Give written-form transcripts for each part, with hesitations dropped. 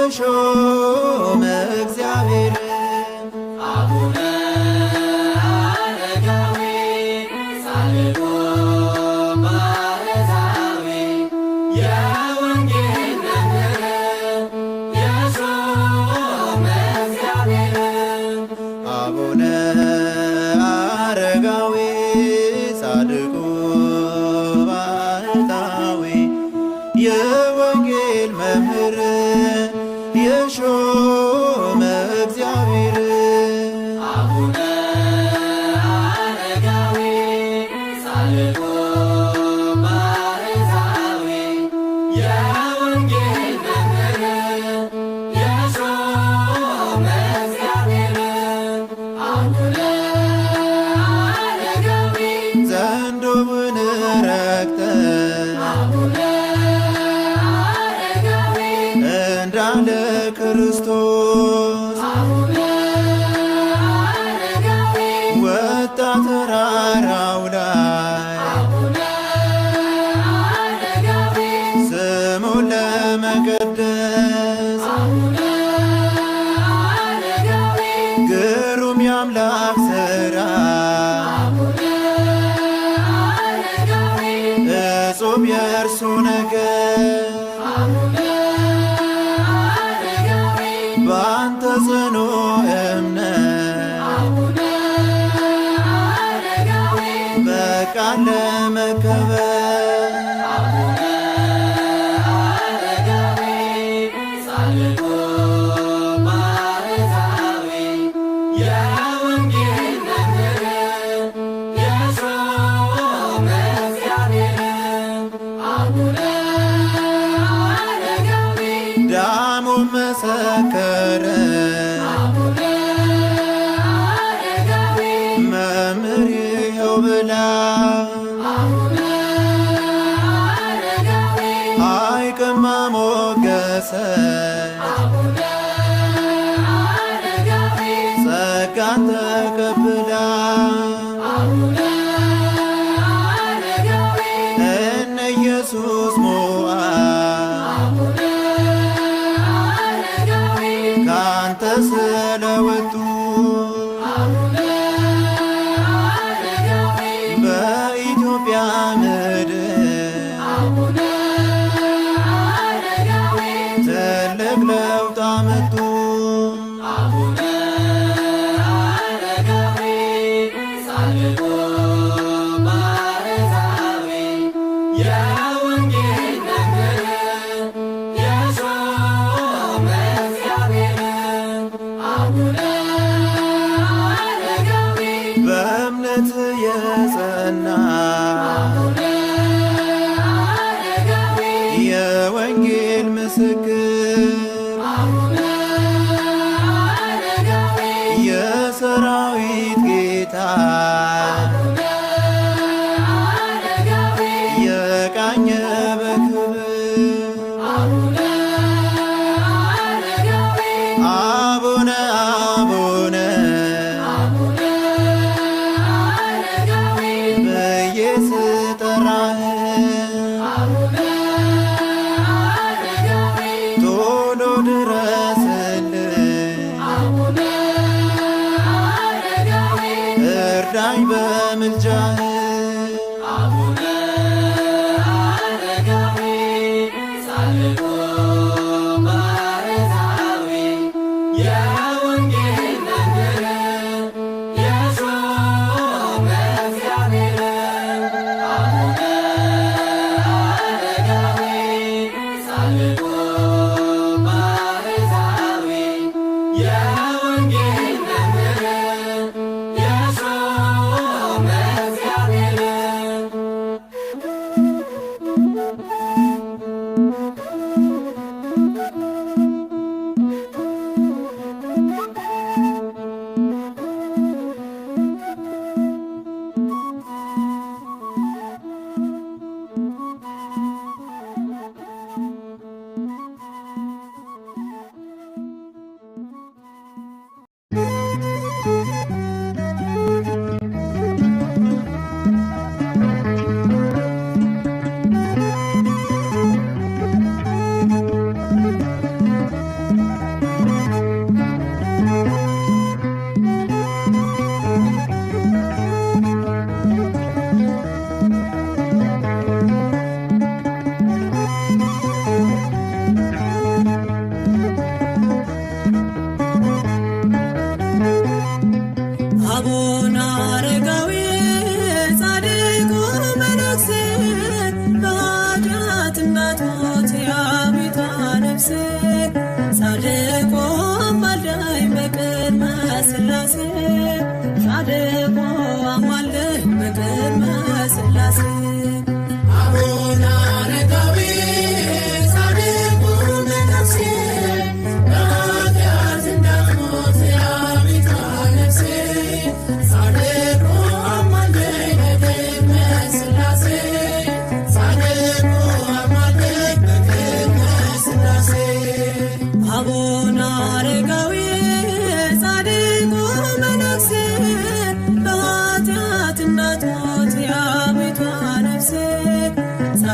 የሾመ እግዚአብሔር አቡነ አረጋዊ ጻድቁ ባሕታዊ የወንጌል መምህር የሾመ እግዚአብሔር አቡነ አረጋዊ ጻድቁ ባሕታዊ የወንጌል መምህር የሾመ እግዚአብሔር አቡነ አረጋዊ ጻድቁ ባሕታዊ የወንጌል መምህር የሾመ እግዚአብሔር አቡነ አረጋዊ ዘንዶውን ረግጠህ አቡነ አረጋዊ እንዳለ ክርስቶስ አቡነ አረጋዊ ወጣ ተራራው ላይ አቡነ አረጋዊ ስሙን ለመቀደስ አቡነ አረጋዊ ግሩም የአምላክ ሥራ አቡነ አረጋዊ እጹብ የእርሱ ነገር አቡነ አረጋዊ በአንተ ጽኑ እምነት አቡነ አረጋዊ በቃል ለመከበር አቡነ አረጋዊ ጻድቁ ባሕታዊ የወንጌል መምህር የሾመ እግዚአብሔር አቡነ አረጋዊ ዳሙ መሰከረ አቡነ አረጋዊ መምህር ይኸው ብላ አቡነ አረጋዊ አይቅማ ሞገሰ አቡነ አረጋዊ ጸጋን ተቀብላ አቡነ አረጋዊ እነ ኢየሱስ ሞዓ አቡነ አረጋዊ ካንተ ስለወጡ አቡነ አረጋዊ በኢትዮጵያ ምድር አቡነ አረጋዊ ትልቅ ለውጥ አመጡ። አቡነ አረጋዊ ጻድቁ ባሕታዊ የወንጌል መምህር የሾመ እግዚአብሔር አቡነ አረጋዊ በእምነት የጸና አቡነ አረጋዊ የወንጌል ምስክር አቡነ አረጋዊ የሰራዊት ጌታ አቡነ አረጋዊ የቃኘ በክብር አቡነ አረጋዊ አቡነ አቡነ አቡነ አረጋዊ ብዬ ስጠራህ አቡነ አረጋዊ ቶሎ ድረስልኝ አቡነ አረጋዊ እርዳኝ በምልጃህ አቡነ አረጋዊ ጻድቁ ባሕታዊ የወንጌል መምህር የሾመ እግዚአብሔር አቡነ አረጋዊ ጻድቁ ባሕታዊ የወንጌል መምህር የሾመ እግዚአብሔር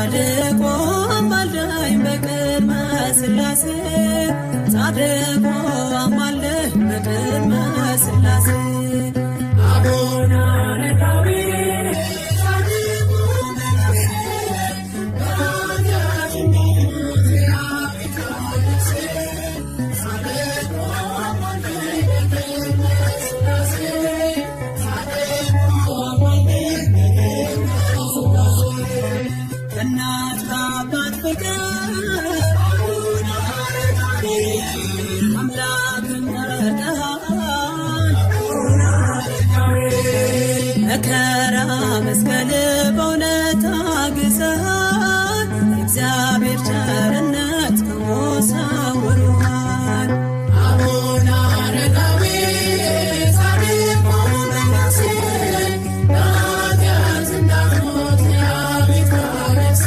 ጻድቁ አማልደኝ በቅድመ ሥላሴ ጻድቁ አማልደኝ በቅድመ ሥላሴ አቡነ አረጋዊ ከእናት ከአባት ፍቅር አምላክን መርጠሃል መከራ መስቀል በእውነት ታግሰሃል እግዚአብሔር ቸርነት ከሞት ሰውሮሃል አቡነ አረጋዊ ጻድቁ መነኩሴ በኃጢአት እንዳትሞት የአቤቱ ነፍሴ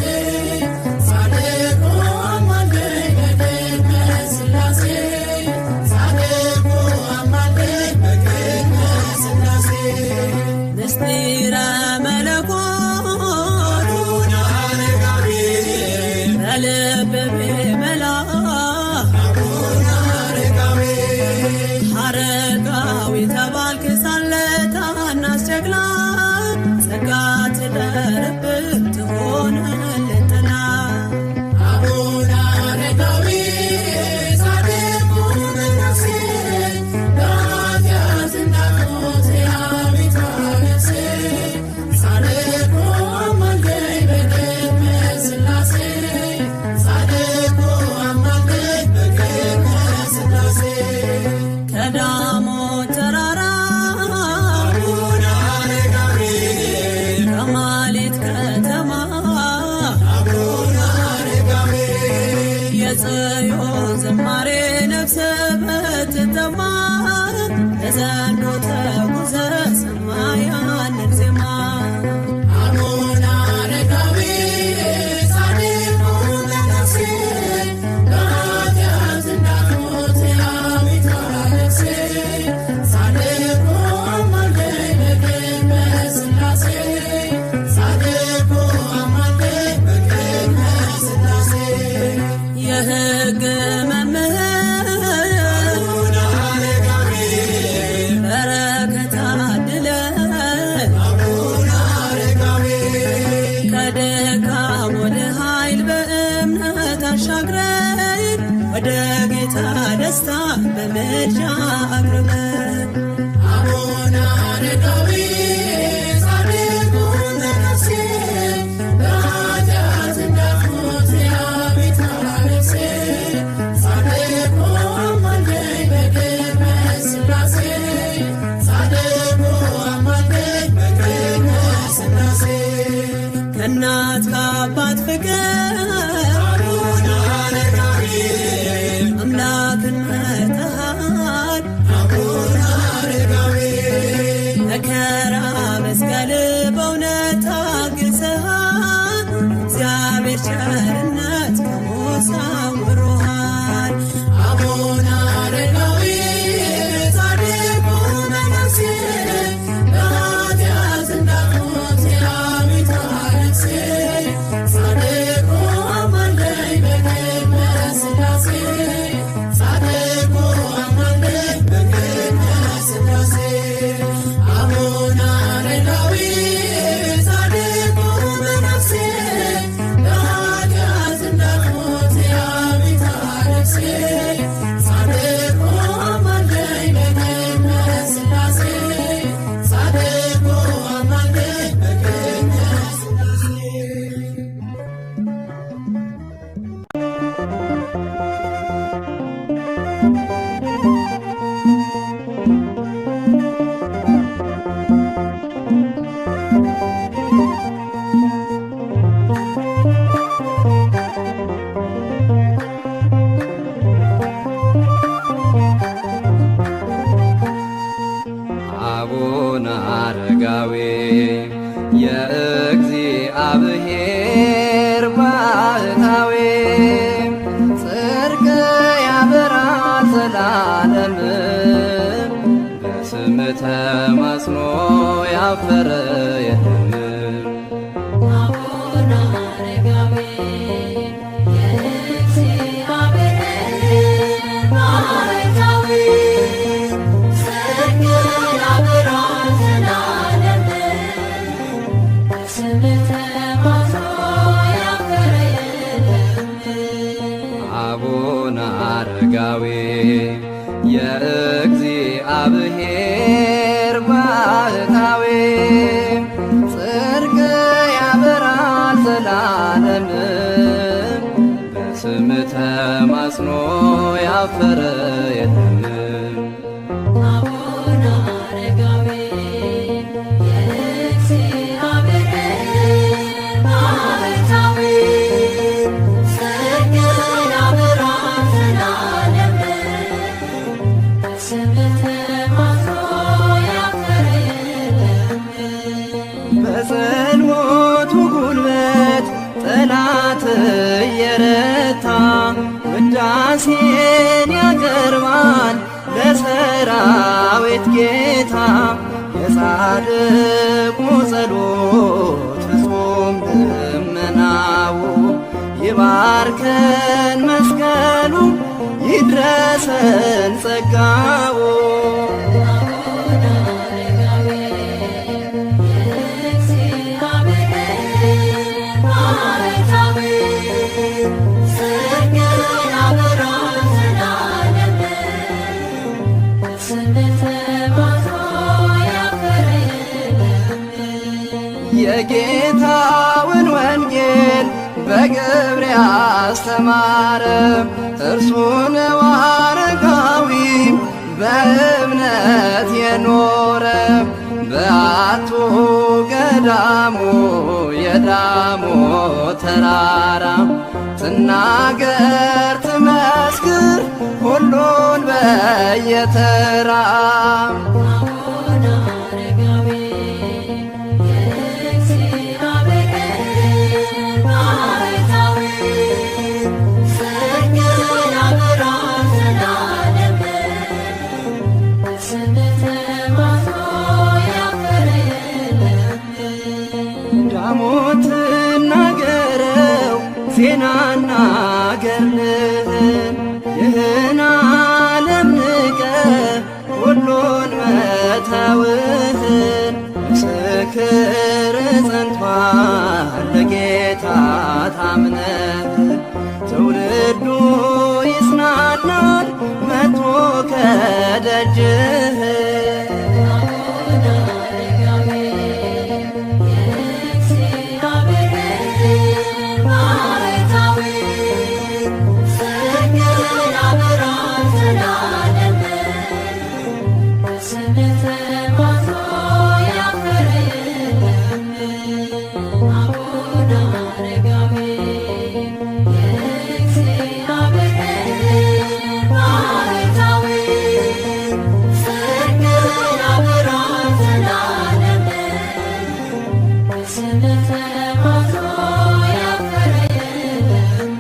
ጻድቁ አማልደኝ በቅድመ ሥላሴ ጻድቁ አማልደኝ በቅድመ ሥላሴ ምስጢረ መለኮት አቡነ አረጋዊ በልብ ቢመላ አቡነ አረጋዊ አረጋዊ ተባልክ ሳለ ታናሽ ጀግና ጸጋ ትደርብህ ትሆንልን ጥላ አቡነ አረጋዊ ጻድቁ መነኩሴ በኃጢአት እንዳትሞት የአቤቱ ነፍሴ ጻድቁ አማልደኝ በቅድመ ሥላሴ ጻድቁ አማልደኝ በቅድመ ሥላሴ ከዳሞት ተራራ አቡነ አረጋዊ ከማሌት ከተማ አቡነ አረጋዊ የጽዮን ዝማሬ ነፍስ ብትጠማ በዘንዶ ተጉዘህ ሰማ ያንን ዜማ አቡነ አረጋዊ ጻድቁ መነኩሴ በኃጢአት እንዳትሞት የአቤቱ ነፍሴ ጻድቁ አማልደኝ በቅድመ ሥላሴ ጻድቁ አማልደኝ በቅድመ ሥላሴ የሕግ መምህር አቡነ አረጋዊ በረከት አድለን አቡነ አረጋዊ ከድካም ወደ ኃይል በእምነት አሻግረን ወደ ጌታ ደስታ በምልጃ አቅርበን አቡነ አረጋዊ ጻድቁ መነኩሴ በኃጢአት እንዳትሞት የአቤቱ ነፍሴ ጻድቁ አማልደኝ በቅድመ ሥላሴ ጻድቁ አማልደኝ በቅድመ ሥላሴ ከእናት ከአባት ፍቅር አቡነ አረጋዊ አምላክን መርጠሃል አቡነ አረጋዊ መከራ መስቀል በእውነት ታግሰሃል እግዚአብሔር ቸርነት ከሞት ሰውሮሃል አቡነ አረጋዊ ጻድቁ መነኩሴ በኃጢአት እንዳትሞት የአቤቱ ነፍሴ ጻድቁ አማልደኝ በቅድመ ሥላሴ ጻድቁ አማልደኝ በቅድመ ሥላሴ አቡነ አረጋዊ ጻድቁ መነኩሴ በኃጢአት እንዳትሞት የአቤቱ ነፍሴ ጻድቁ አማልደኝ በቅድመ ሥላሴ ጻድቁ አማልደኝ በቅድመ ሥላሴ አቡነ አረጋዊ የእግዚአብሔር ባህታዊ ጽድቅ ያበራል ዘላለም በስም ተማጽኖ ያፈረ የለም አቡነ አረጋዊ አቡነ አረጋዊ የእግዚአብሔር ባህታዊ ጽድቅ ያበራል ዘላለም በስም ተማጽኖ ያፈረ የለም። አቡነ አረጋዊ የእግዚአብሔር ባህታዊ ጽድቅ ያበራል ዘላለም በስም ተማጽኖ ያፈረ የለም። በጸሎቱ ጉልበት ጠላት እየረታ ውዳሴን ያቀርባል ለሰራዊት ጌታ የጻድቁ ጸሎት ፍጹም ልመናው ይባርከን መስቀሉ ይድረሰን ጸጋው። አቡነ አረጋዊ የእግዚአብሔር ባህታዊ ጽድቅ ያበራል ዘላለም በስም ተማጽኖ ያፈረ የለም። የጌታውን ወንጌል በግብር ያስተማረ እርሱ ነው አረጋዊ በእምነት የኖረ በአቱ ገዳሙ የዳሞ ተራራ ትናገር ትመስክር ሁሉን በየተራ። አቡነ አረጋዊ የእግዚአብሔር ባህታዊ ጽድቅ ያበራል ዘላለም በስም ተማጽኖ ያፈረ የለም። ዳሞት ናገረው ዜናና ገርልህን ይህን ዓለም ንቀ ሁሉን መተውህን ምስክር ጸንቷል ለጌታ ታምነህ ትውልዱ ይጽናናል መጥቶ ከደጅህ። አቡነ አረጋዊ የእግዚአብሔር ባህታዊ ጽድቅ ያበራል ዘላለም በስም ተማጽኖ ያፈረ የለም። አቡነ አረጋዊ የእግዚአብሔር ባህታዊ ጽድቅ ያበራል ዘላለም በስም ተማጽኖ ያፈረ የለም።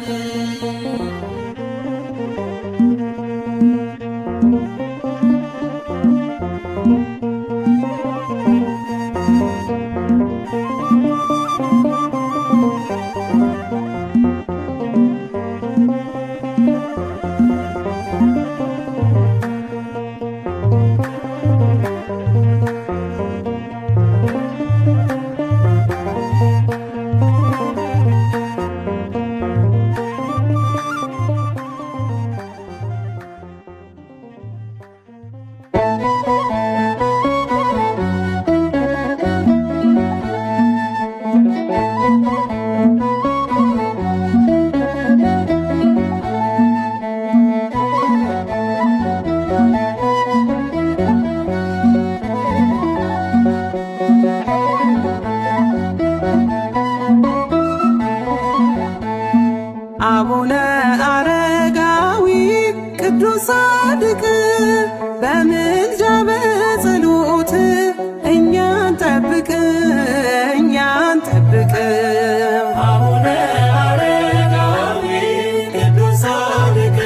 አቡነ አረጋዊ ቅዱስ ጻድቅ በምልጃ በጸሎት እኛን ጠብቅ እኛን ጠብቅ። አቡነ አረጋዊ ቅዱስ ጻድቅ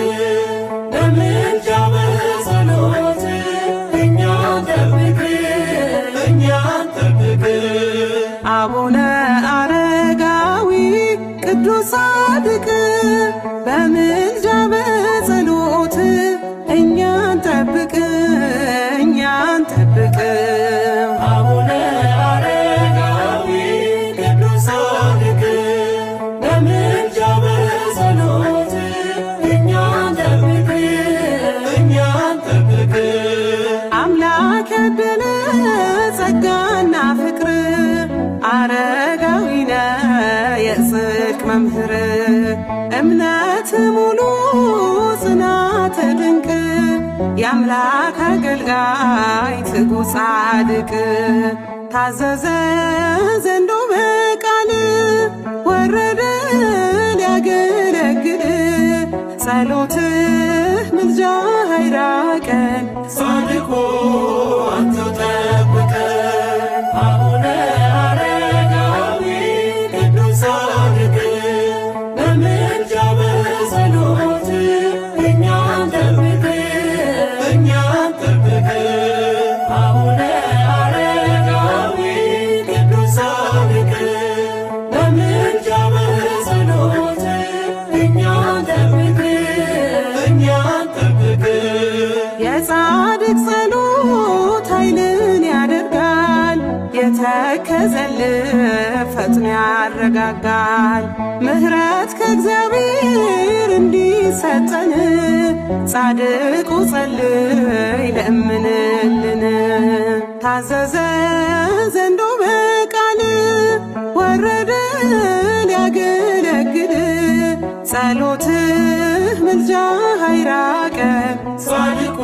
በምልጃ በጸሎት እኛን ጠብቅ እኛን ጠብቅ። አቡነ አረጋዊ ቅዱስ ጻድቅ በምልጃ በጸሎት እኛን ጠብቅ እኛን ጠብቅ። አቡነ አረጋዊ መምህር እምነት ሙሉ ጽናት ድንቅ የአምላክ አገልጋይ ትጉ ጻድቅ ታዘዘ ዘንዶ በቃል ወረደ ሊያገለግል ጸሎትህ ምልጃህ አይራቀን ጻድቁ አንተው ጠብቀን አቡነ አረጋዊ ቅዱስ ጻድቅ በምልጃ በጸሎት እኛን ጠብቅ እኛን ጠብቅ አቡነ አረጋዊ ቅዱስ ጻድቅ በምልጃ በጸሎት እኛን ጠብቅ እኛን ጠብቅ የጻድቅ ጸሎት ኃይልን ያደርጋል የተከዘልህ ፈጥኖ ያረጋጋል ምሕረት ከእግዚአብሔር እንዲሰጠን ጻድቁ ጸልይ ለምንልን ታዘዘ ዘንዶ በቃል ወረደ ሊያገለግል ጸሎትህ ምልጃህ አይራቀን ጻድቁ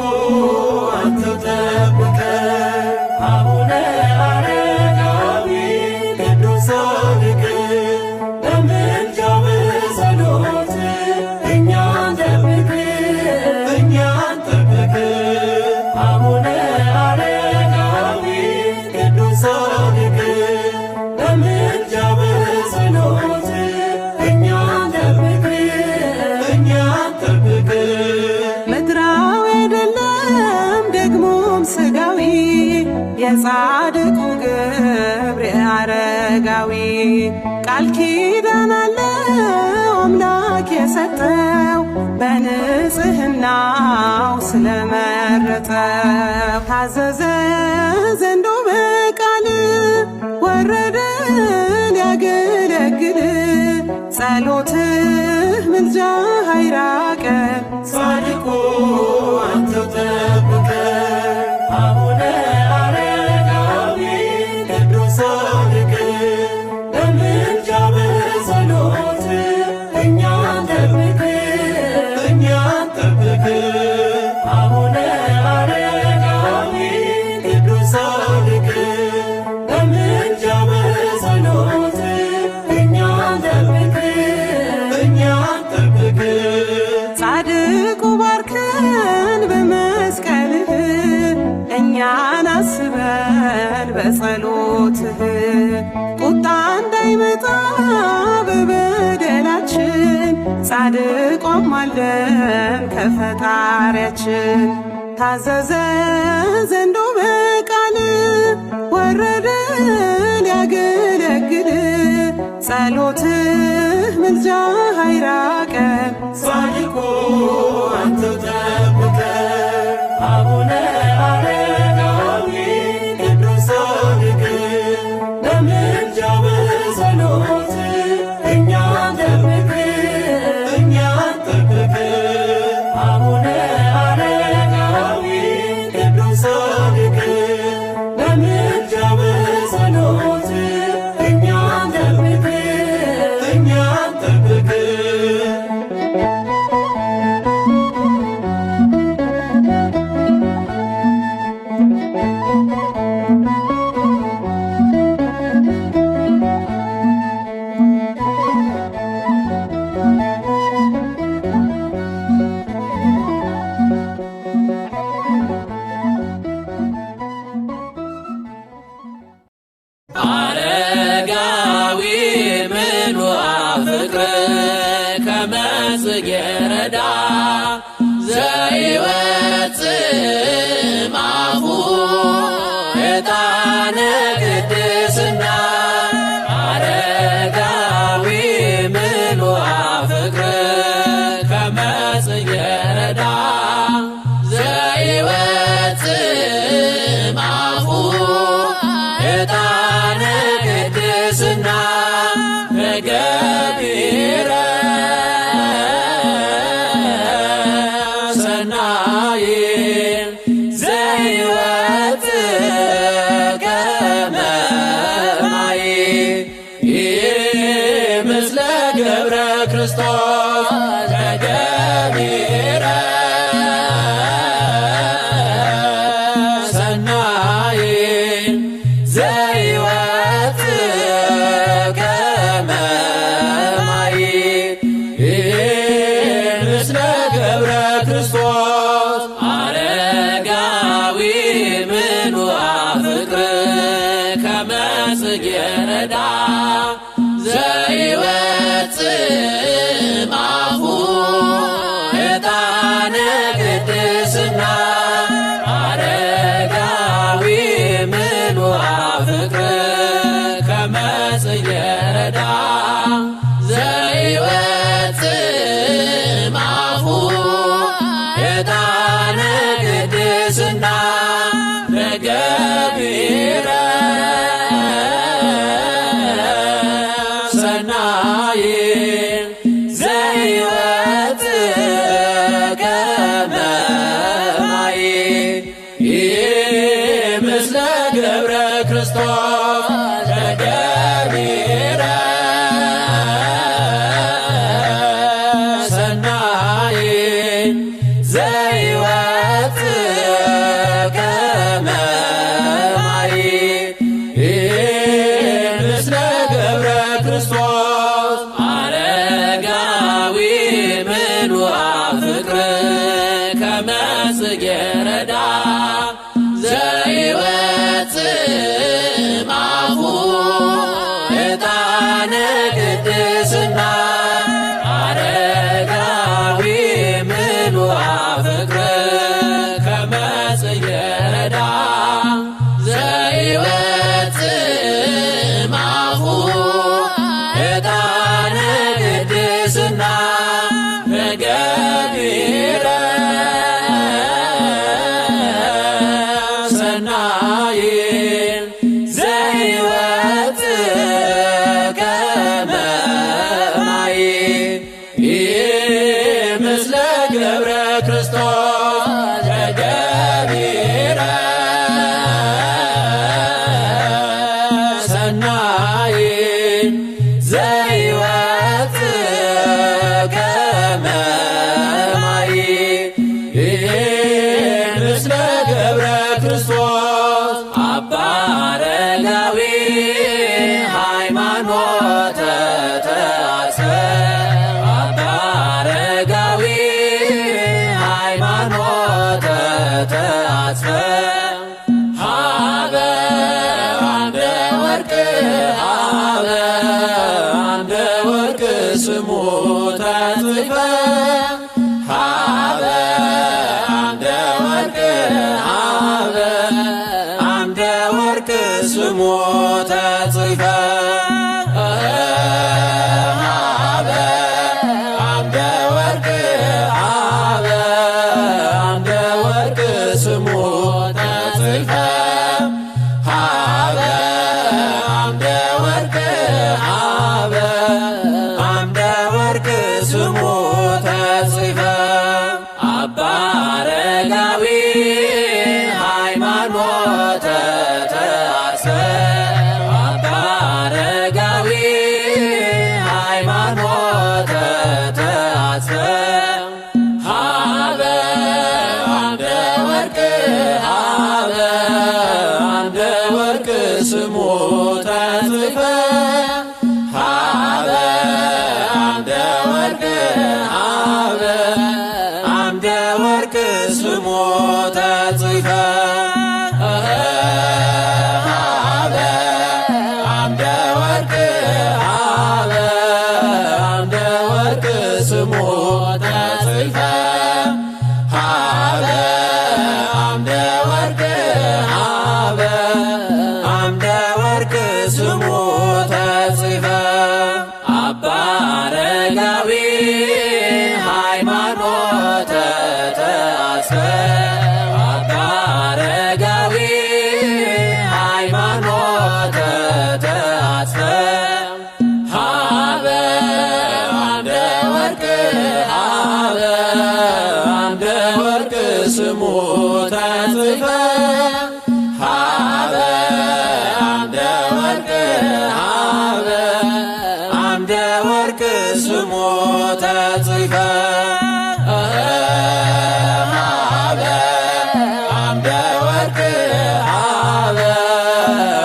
አንተው ጠብቀን አቡነ አረጋዊ ቅዱስ ጻድቅ በምልጃ በጸሎት እኛን ጠብቅ እኛን ጠብቅ አቡነ አረጋዊ ቅዱስ ጻድቅ በምልጃ በጸሎት እኛን ጠብቅ እኛን ጠብቅ ምድራዊ አይደለም ደግሞም ሥጋዊ የጻድቁ ግብር አረጋዊ ቃል ኪዳን አለው አምላክ የሰጠው በንጽሕናው ስለመረጠው ታዘዘ ዘንዶ በቃል ወረደ ሊያገለግል ጸሎትህ ምልጃህ አይራቀን ጻድቁ አንተው ጠብቀን አቡነ አረጋዊ ቅዱስ ጻድቅ በምልጃ በጸሎት እኛን ጠብቅ እኛን ጠብቅ አቡነ አረጋዊ ቅዱስ ጻድቅ በምልጃ በጸሎት እኛን ጠብቅ እኛን ጠብቅ ጻድቁ ባርከን በመስቀልህ እኛን አስበን በጸሎትህ ቁጣ እንዳይመጣ በበደላችን ጻድቁ አማልደን ከፈጣሪያችን ታዘዘ ዘንዶ በቃል ወረደ ሊያገለግል ጸሎትህ ምልጃህ አይራቀን ጻድቁ አንተው ጠብቀን አቡነ አረጋዊ ቅዱስ ጻድቅ በምልጃ በጸሎት እኛን ጠብቅ እኛን ጠብቅ አቡነ አረጋዊ ቅዱስ ጻድቅ በምልጃ በጸሎት እኛን ጠብቅ እኛን ጠብቅ አረጋዊ ምሉአ ፍቅር ከመጽጌረዳ ዘይወፅእ እምአፉ ዕጣነ ቅድስና አረጋዊ ምሉአ ፍቅር ከመጽጌረዳ ዘይወፅእ እምአፉ ዕጣነ ቅድስና በገቢረ ሰናይ ዘይወፅእ ከመ ማይ ምስለ ገብረ ክርስቶስ ለገቢረ ሰናይ ዘይወፅእ ከመ ማይ ምስለ ገብረ ክርስቶስ አረጋዊ ምኑአ ፍቅር ከመ ጽጌረዳ ዘይወፅእ እምአፉ ዕጣነ ቅድስና አረጋዊ ምኑአ ፍቅር ከመ ጽጌረዳ ዘይወፅእ እምአፉ ዕጣነ ቅድስና ለገቢረ ሰናይ ዘይወፅእ ከመ ማይ ምስለ ገብረ ክርስቶስ ለገቢረ ሰናይ ዘይወፅእ ከመ ማይ ምስለ ገብረ ክርስቶስ አረጋዊ ምኑአ ፍቅር ከመ ጽጌረዳ ዘይወፅእ እምአፉ ዕጣነ ቅድስና አረጋዊ ምኑአ ፍቅር ከመ ጽጌረዳ ዘይወፅእ እምአፉ ዕጣነ ቅድስና ለገቢረ ሰናይ ዘይወፅእ ከመ ማይ ምስለ ገብረ ክርስቶስ ለገቢረ ሰናይ ዘይወፅእ ከመ ማይ ምስለ ገብረ ክርስቶስ አባ አረጋዊ ሃይማኖተ ተአስፈ አባ አረጋዊ ሃይማኖተ ተአስፈ ሀበ አምደ ወርቅ ሀበ አምደ ወርቅ ስሙ ተጽፈ ሀበ አምደ ወርቅ ሀበ አምደ ወርቅ ስሙ ተጽፈ ሀበ አምደ ወርቅ ሀበ አምደ ወርቅ ስሙ ተጽፈ ሀበ አምደ ወርቅ ሀበ አምደ ወርቅ ስሙ ተጽፈ አባ አረጋዊ ሃይማኖተ ተአስፈ አባ ስሙ ተጽፈ ሀበ አምደ ወርቅ ሀበ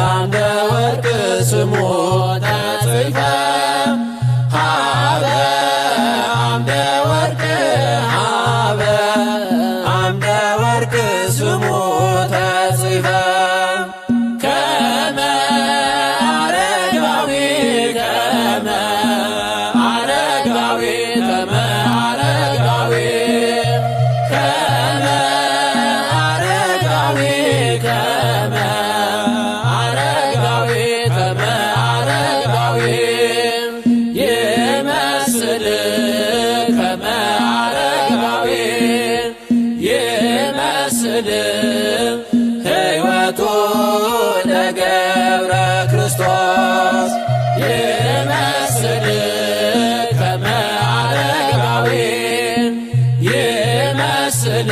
አምደ ወርቅ ስሙ ተጽፈ ሀበ አምደ ወርቅ ሀበ አምደ ወርቅ ስሙ ተጽፈ ከመ አረጋዊ ከመ አረጋዊ ከመ አረጋዊ ከመ አረጋዊ ከመ አረጋዊ ከመ አረጋዊ ይመስል ከመ አረጋዊ ይመስል ሕይወቱ ለገብረ ክርስቶስ ይመስል ከመ አረጋዊ ይመስል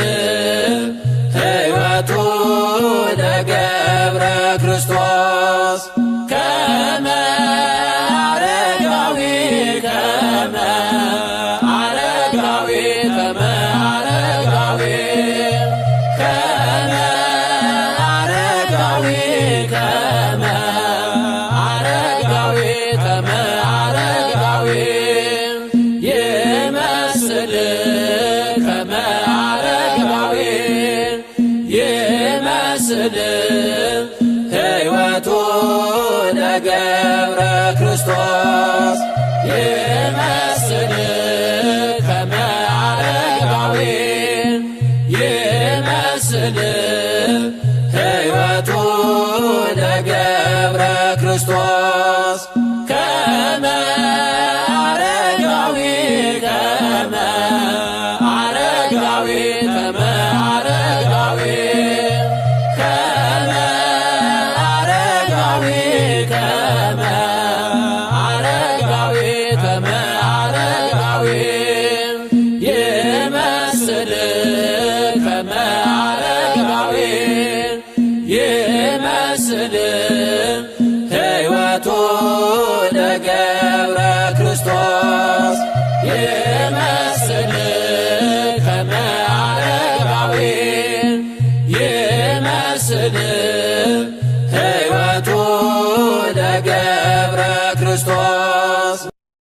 ሕይወቱ ለገብረ ክርስቶስ ከመ አረጋዊ ከመ አረጋዊ ከመ አረጋዊ ከመ አረጋዊ ከመ አረጋዊ ከመ አረጋዊ ይመስል ከመ አረጋዊ ይመስል ሕይወቱ ለገብረ ክርስቶስ ይመስል ከመ አረጋዊ ይመስል ሕይወቱ ለገብረ ክርስቶስ